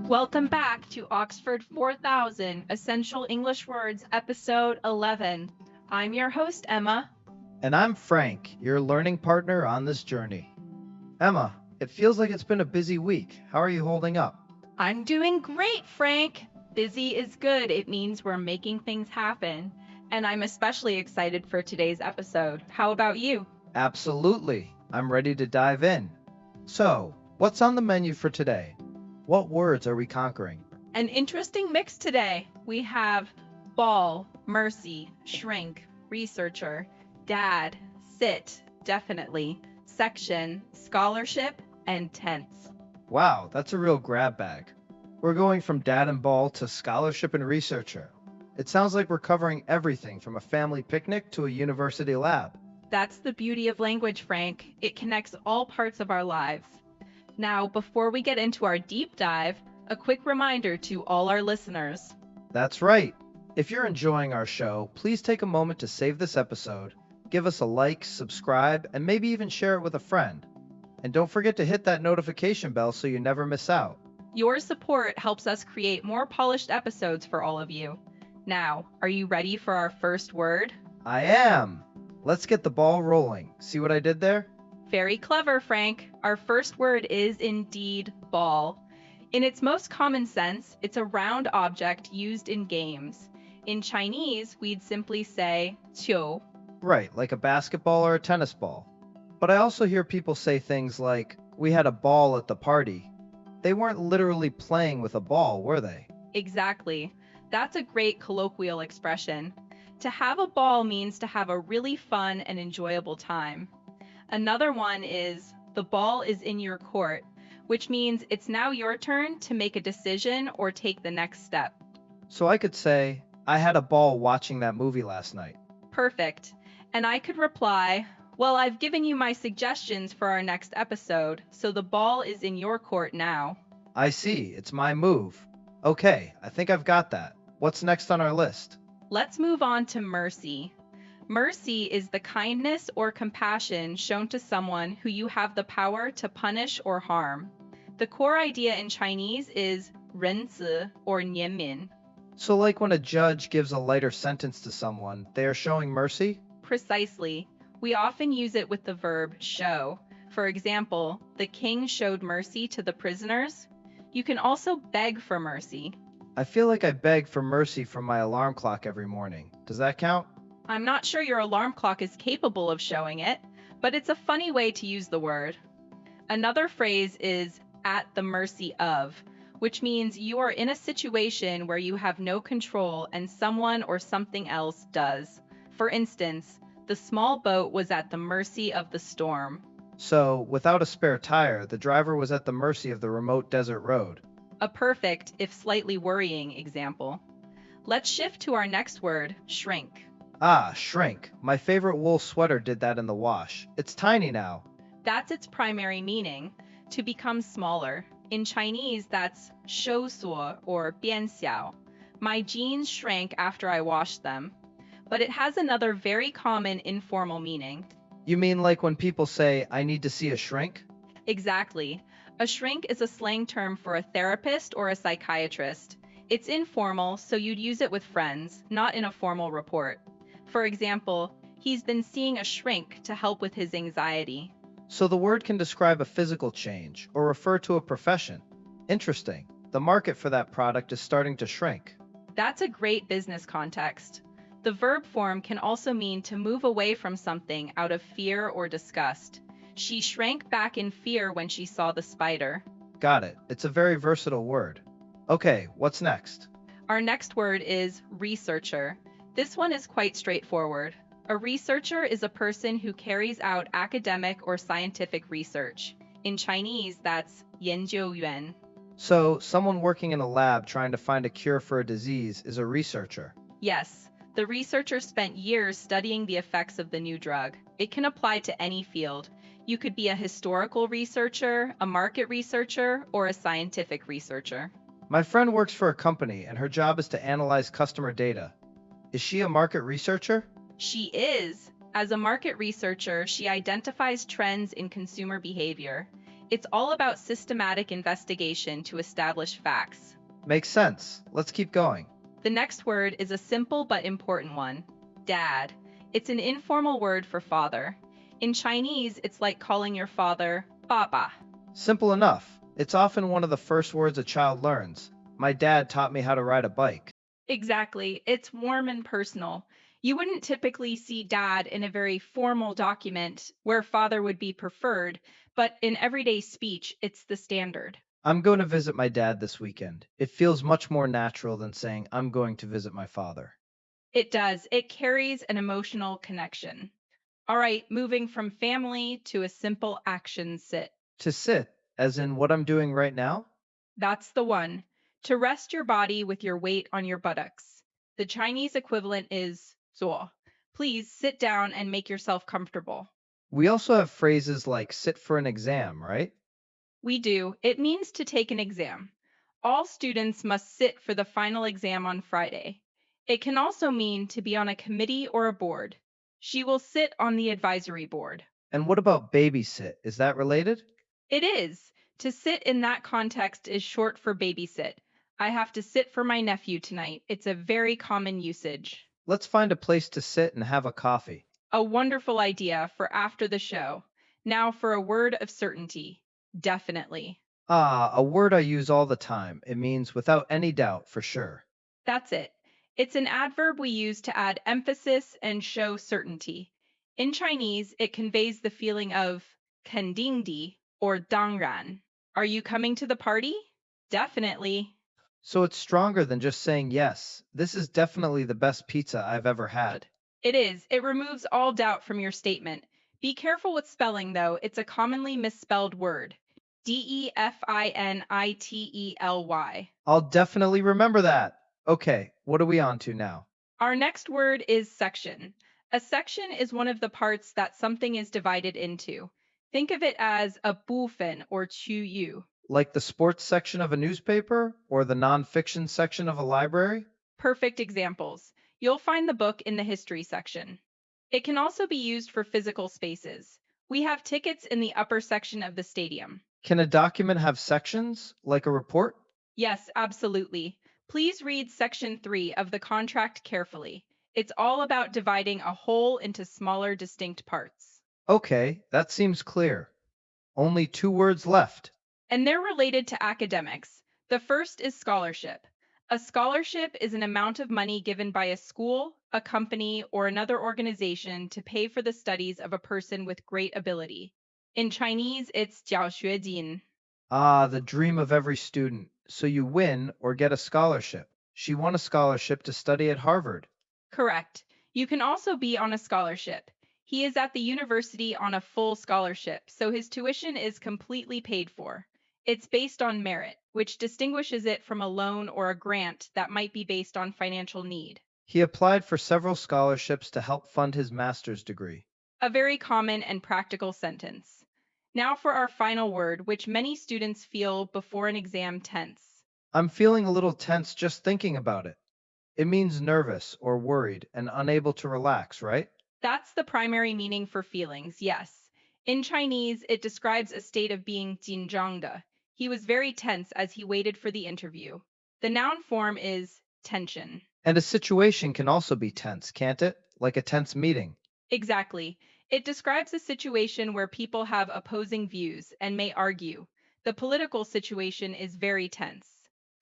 Welcome back to Oxford 4000 Essential English Words, Episode 11. I'm your host, Emma. And I'm Frank, your learning partner on this journey. Emma, it feels like it's been a busy week. How are you holding up? I'm doing great, Frank. Busy is good. It means we're making things happen. And I'm especially excited for today's episode. How about you? Absolutely. I'm ready to dive in. So, what's on the menu for today? What words are we conquering? An interesting mix today. We have ball, mercy, shrink, researcher, dad, sit, definitely, section, scholarship, and tense. Wow, that's a real grab bag. We're going from dad and ball to scholarship and researcher. It sounds like we're covering everything from a family picnic to a university lab. That's the beauty of language, Frank. It connects all parts of our lives. Now, before we get into our deep dive, a quick reminder to all our listeners. That's right. If you're enjoying our show, please take a moment to save this episode, give us a like, subscribe, and maybe even share it with a friend. And don't forget to hit that notification bell so you never miss out. Your support helps us create more polished episodes for all of you. Now, are you ready for our first word? I am. Let's get the ball rolling. See what I did there? Very clever, Frank. Our first word is indeed ball. In its most common sense, it's a round object used in games. In Chinese, we'd simply say 球. Right, like a basketball or a tennis ball. But I also hear people say things like, we had a ball at the party. They weren't literally playing with a ball, were they? Exactly. That's a great colloquial expression. To have a ball means to have a really fun and enjoyable time. Another one is the ball is in your court, which means it's now your turn to make a decision or take the next step. So I could say, I had a ball watching that movie last night. Perfect. And I could reply, well, I've given you my suggestions for our next episode, so the ball is in your court now. I see, it's my move. Okay, I think I've got that. What's next on our list? Let's move on to mercy. Mercy is the kindness or compassion shown to someone who you have the power to punish or harm. The core idea in Chinese is 仁慈 or 怜悯. So like when a judge gives a lighter sentence to someone, they are showing mercy? Precisely. We often use it with the verb show. For example, the king showed mercy to the prisoners. You can also beg for mercy. I feel like I beg for mercy from my alarm clock every morning. Does that count? I'm not sure your alarm clock is capable of showing it, but it's a funny way to use the word. Another phrase is at the mercy of, which means you are in a situation where you have no control and someone or something else does. For instance, the small boat was at the mercy of the storm. So, without a spare tire, the driver was at the mercy of the remote desert road. A perfect, if slightly worrying, example. Let's shift to our next word, shrink. Ah, shrink. My favorite wool sweater did that in the wash. It's tiny now. That's its primary meaning, to become smaller. In Chinese, that's 收缩 or 变小. My jeans shrank after I washed them. But it has another very common informal meaning. You mean like when people say, I need to see a shrink? Exactly. A shrink is a slang term for a therapist or a psychiatrist. It's informal, so you'd use it with friends, not in a formal report. For example, he's been seeing a shrink to help with his anxiety. So the word can describe a physical change or refer to a profession. Interesting. The market for that product is starting to shrink. That's a great business context. The verb form can also mean to move away from something out of fear or disgust. She shrank back in fear when she saw the spider. Got it. It's a very versatile word. Okay, what's next? Our next word is researcher. This one is quite straightforward. A researcher is a person who carries out academic or scientific research. In Chinese, that's 研究员. So, someone working in a lab trying to find a cure for a disease is a researcher. Yes, the researcher spent years studying the effects of the new drug. It can apply to any field. You could be a historical researcher, a market researcher, or a scientific researcher. My friend works for a company and her job is to analyze customer data. Is she a market researcher? She is. As a market researcher, she identifies trends in consumer behavior. It's all about systematic investigation to establish facts. Makes sense. Let's keep going. The next word is a simple but important one, dad. It's an informal word for father. In Chinese, it's like calling your father 爸爸. Simple enough. It's often one of the first words a child learns. My dad taught me how to ride a bike. Exactly. It's warm and personal. You wouldn't typically see dad in a very formal document where father would be preferred, but in everyday speech, it's the standard. I'm going to visit my dad this weekend. It feels much more natural than saying I'm going to visit my father. It does. It carries an emotional connection. All right, moving from family to a simple action sit. To sit, as in what I'm doing right now? That's the one. To rest your body with your weight on your buttocks. The Chinese equivalent is 坐. Please sit down and make yourself comfortable. We also have phrases like sit for an exam, right? We do. It means to take an exam. All students must sit for the final exam on Friday. It can also mean to be on a committee or a board. She will sit on the advisory board. And what about babysit? Is that related? It is. To sit in that context is short for babysit. I have to sit for my nephew tonight. It's a very common usage. Let's find a place to sit and have a coffee. A wonderful idea for after the show. Now for a word of certainty. Definitely. Ah, a word I use all the time. It means without any doubt, for sure. That's it. It's an adverb we use to add emphasis and show certainty. In Chinese, it conveys the feeling of 肯定的 or 当然. Are you coming to the party? Definitely. So it's stronger than just saying yes. This is definitely the best pizza I've ever had. It is. It removes all doubt from your statement. Be careful with spelling, though. It's a commonly misspelled word. Definitely. I'll definitely remember that. Okay, what are we on to now? Our next word is section. A section is one of the parts that something is divided into. Think of it as a 部分 or 区域. Like the sports section of a newspaper or the nonfiction section of a library? Perfect examples. You'll find the book in the history section. It can also be used for physical spaces. We have tickets in the upper section of the stadium. Can a document have sections, like a report? Yes, absolutely. Please read section 3 of the contract carefully. It's all about dividing a whole into smaller, distinct parts. Okay, that seems clear. Only 2 words left. And they're related to academics. The first is scholarship. A scholarship is an amount of money given by a school, a company, or another organization to pay for the studies of a person with great ability. In Chinese, it's 奖学金. Ah, the dream of every student. So you win or get a scholarship. She won a scholarship to study at Harvard. Correct. You can also be on a scholarship. He is at the university on a full scholarship, so his tuition is completely paid for. It's based on merit, which distinguishes it from a loan or a grant that might be based on financial need. He applied for several scholarships to help fund his master's degree. A very common and practical sentence. Now for our final word, which many students feel before an exam tense. I'm feeling a little tense just thinking about it. It means nervous or worried and unable to relax, right? That's the primary meaning for feelings, yes. In Chinese, it describes a state of being 紧张的. He was very tense as he waited for the interview. The noun form is tension. And a situation can also be tense, can't it? Like a tense meeting. Exactly. It describes a situation where people have opposing views and may argue. The political situation is very tense.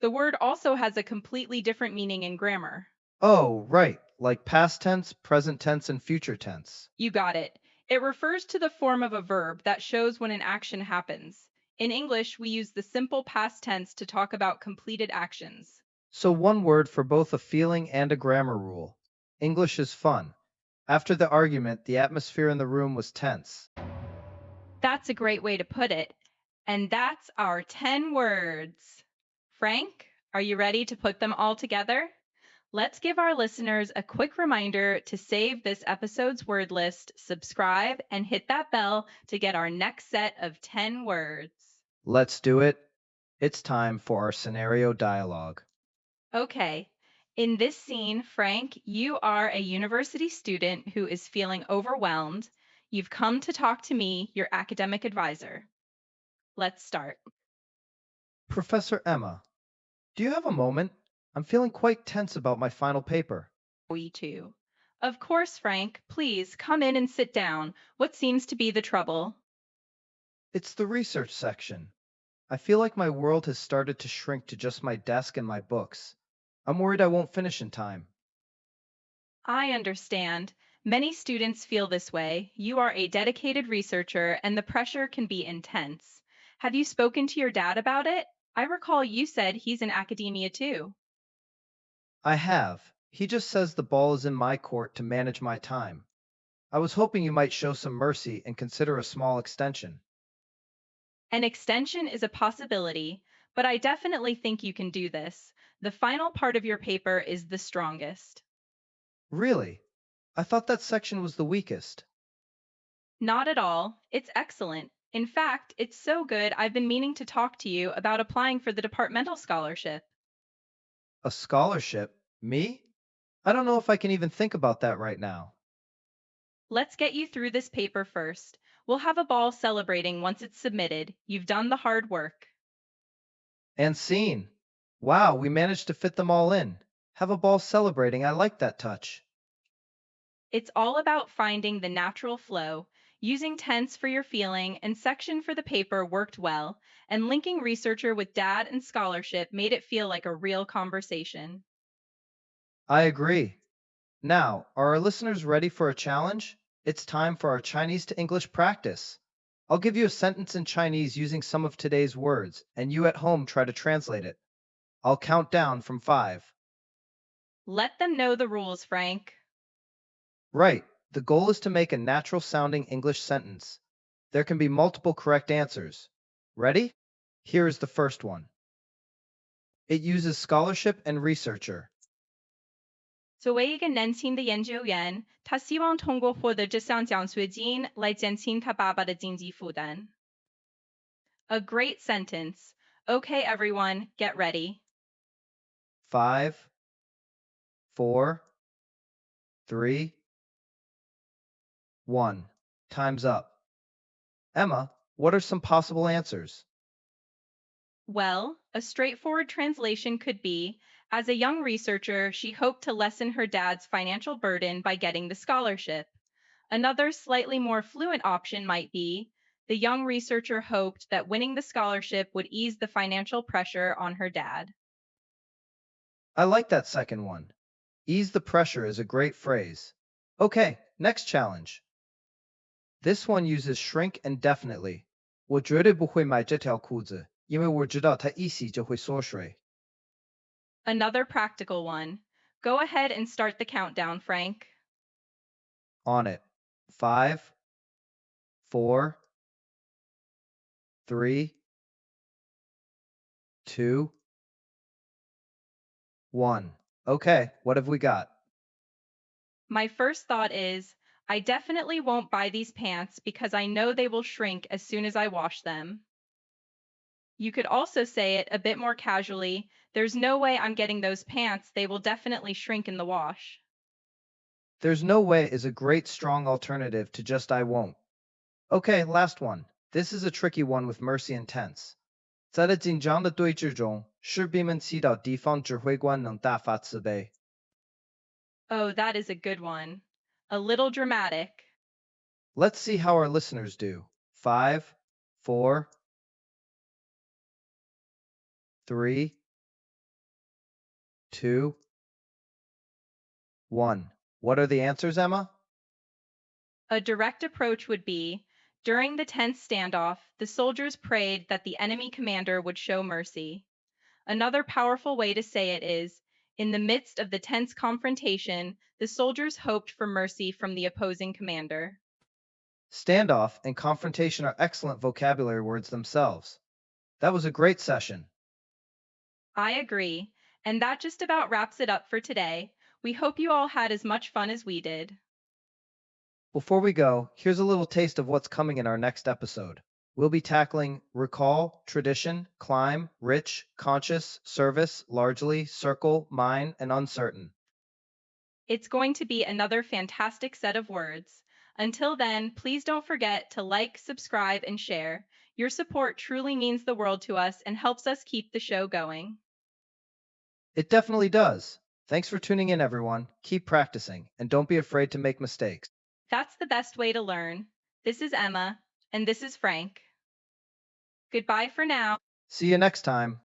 The word also has a completely different meaning in grammar. Oh, right. Like past tense, present tense, and future tense. You got it. It refers to the form of a verb that shows when an action happens. In English, we use the simple past tense to talk about completed actions. So one word for both a feeling and a grammar rule. English is fun. After the argument, the atmosphere in the room was tense. That's a great way to put it. And that's our 10 words. Frank, are you ready to put them all together? Let's give our listeners a quick reminder to save this episode's word list, subscribe, and hit that bell to get our next set of 10 words. Let's do it. It's time for our scenario dialogue. Okay. In this scene, Frank, you are a university student who is feeling overwhelmed. You've come to talk to me, your academic advisor. Let's start. Professor Emma, do you have a moment? I'm feeling quite tense about my final paper. We too. Of course, Frank. Please come in and sit down. What seems to be the trouble? It's the research section. I feel like my world has started to shrink to just my desk and my books. I'm worried I won't finish in time. I understand. Many students feel this way. You are a dedicated researcher, and the pressure can be intense. Have you spoken to your dad about it? I recall you said he's in academia too. I have. He just says the ball is in my court to manage my time. I was hoping you might show some mercy and consider a small extension. An extension is a possibility, but I definitely think you can do this. The final part of your paper is the strongest. Really? I thought that section was the weakest. Not at all. It's excellent. In fact, it's so good I've been meaning to talk to you about applying for the departmental scholarship. A scholarship? Me? I don't know if I can even think about that right now. Let's get you through this paper first. We'll have a ball celebrating once it's submitted. You've done the hard work. And scene. Wow, we managed to fit them all in. Have a ball celebrating. I like that touch. It's all about finding the natural flow. Using tense for your feeling and section for the paper worked well, and linking researcher with dad and scholarship made it feel like a real conversation. I agree. Now, are our listeners ready for a challenge? It's time for our Chinese to English practice. I'll give you a sentence in Chinese using some of today's words, and you at home try to translate it. I'll count down from 5. Let them know the rules, Frank. Right. The goal is to make a natural sounding English sentence. There can be multiple correct answers. Ready? Here is the first one. It uses scholarship and researcher. 作为一个年轻的研究员，他希望通过获得这项奖学金来减轻他爸爸的经济负担。A great sentence. Okay, everyone, get ready. 5, 4, 3, 1. Time's up. Emma, what are some possible answers? Well, a straightforward translation could be, as a young researcher, she hoped to lessen her dad's financial burden by getting the scholarship. Another slightly more fluent option might be, the young researcher hoped that winning the scholarship would ease the financial pressure on her dad. I like that second one. Ease the pressure is a great phrase. Okay, next challenge. This one uses shrink and definitely. 我绝对不会买这条裤子，因为我知道它一洗就会缩水。Another practical one. Go ahead and start the countdown, Frank. On it. 5, 4, 3, 2, 1. Okay, what have we got? My first thought is, I definitely won't buy these pants because I know they will shrink as soon as I wash them. You could also say it a bit more casually, there's no way I'm getting those pants, they will definitely shrink in the wash. There's no way is a great strong alternative to just I won't. Okay, last one. This is a tricky one with mercy and tense. 在这紧张的对峙中，士兵们祈祷敌方指挥官能大发慈悲。Oh, that is a good one. A little dramatic. Let's see how our listeners do. 5, 4, 3, 2, 1. What are the answers, Emma? A direct approach would be, during the tense standoff, the soldiers prayed that the enemy commander would show mercy. Another powerful way to say it is, in the midst of the tense confrontation, the soldiers hoped for mercy from the opposing commander. Standoff and confrontation are excellent vocabulary words themselves. That was a great session. I agree. And that just about wraps it up for today. We hope you all had as much fun as we did. Before we go, here's a little taste of what's coming in our next episode. We'll be tackling recall, tradition, climb, rich, conscious, service, largely, circle, mine, and uncertain. It's going to be another fantastic set of words. Until then, please don't forget to like, subscribe, and share. Your support truly means the world to us and helps us keep the show going. It definitely does. Thanks for tuning in, everyone. Keep practicing, and don't be afraid to make mistakes. That's the best way to learn. This is Emma, and this is Frank. Goodbye for now. See you next time.